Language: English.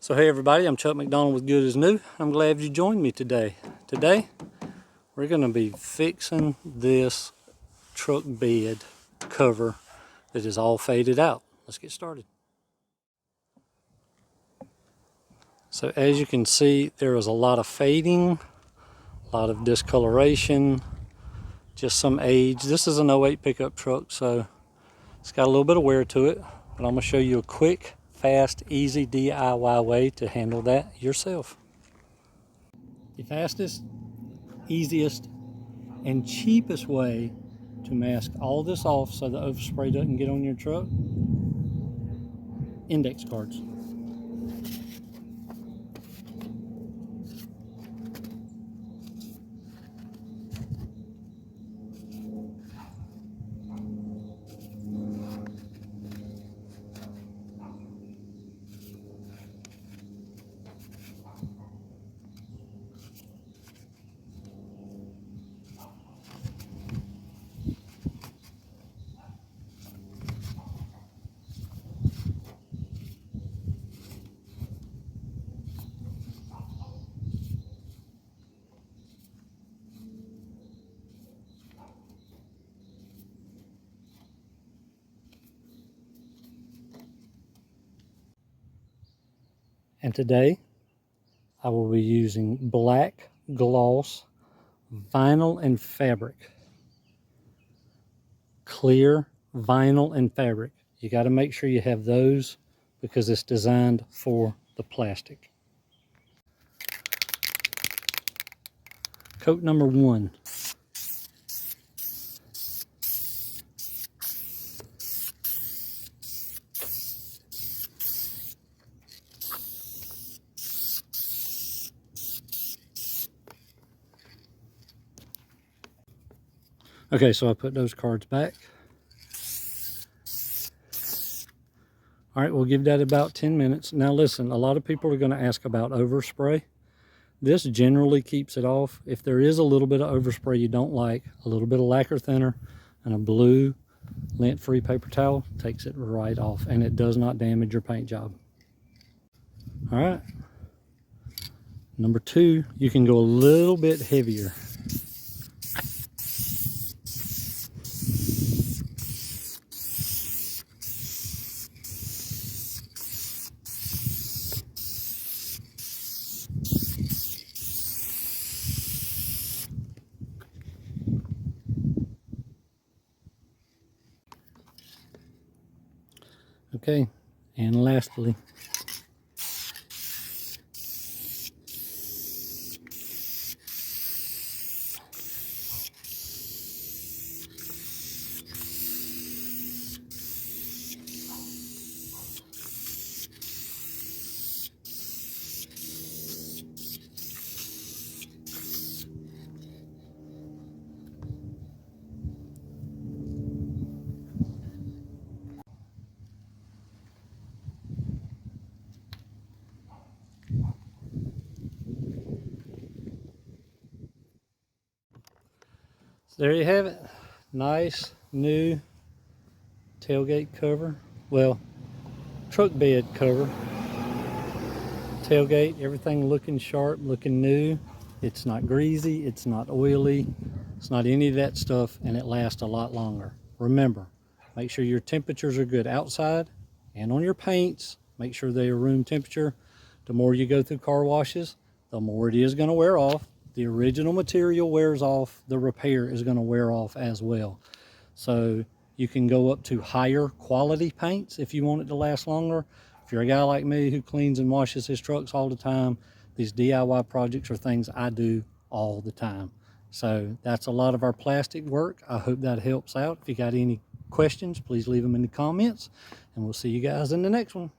So hey everybody, I'm Chuck McDonald with Good as New. I'm glad you joined me today. Today, we're going to be fixing this truck bed cover that is all faded out. Let's get started. So as you can see, there is a lot of fading, a lot of discoloration, just some age. This is an '08 pickup truck, so it's got a little bit of wear to it, but I'm going to show you a quick, fast, easy DIY way to handle that yourself. The fastest, easiest, and cheapest way to mask all this off so the overspray doesn't get on your truck: index cards. And today I will be using black gloss vinyl and fabric. Clear vinyl and fabric. You got to make sure you have those because it's designed for the plastic. Coat number 1. Okay, so I put those cards back. All right, we'll give that about 10 minutes. Now listen, a lot of people are going to ask about overspray. This generally keeps it off. If there is a little bit of overspray you don't like, a little bit of lacquer thinner and a blue lint-free paper towel takes it right off, and it does not damage your paint job. All right. Number 2, you can go a little bit heavier. Okay, and lastly, there you have it. Nice new tailgate cover. Well, truck bed cover. Tailgate, everything looking sharp, looking new. It's not greasy, it's not oily, it's not any of that stuff, and it lasts a lot longer. Remember, make sure your temperatures are good outside and on your paints. Make sure they are room temperature. The more you go through car washes, the more it is going to wear off. The original material wears off, the repair is going to wear off as well. So you can go up to higher quality paints if you want it to last longer. If you're a guy like me who cleans and washes his trucks all the time, these DIY projects are things I do all the time. So that's a lot of our plastic work. I hope that helps out. If you got any questions, please leave them in the comments, and we'll see you guys in the next one.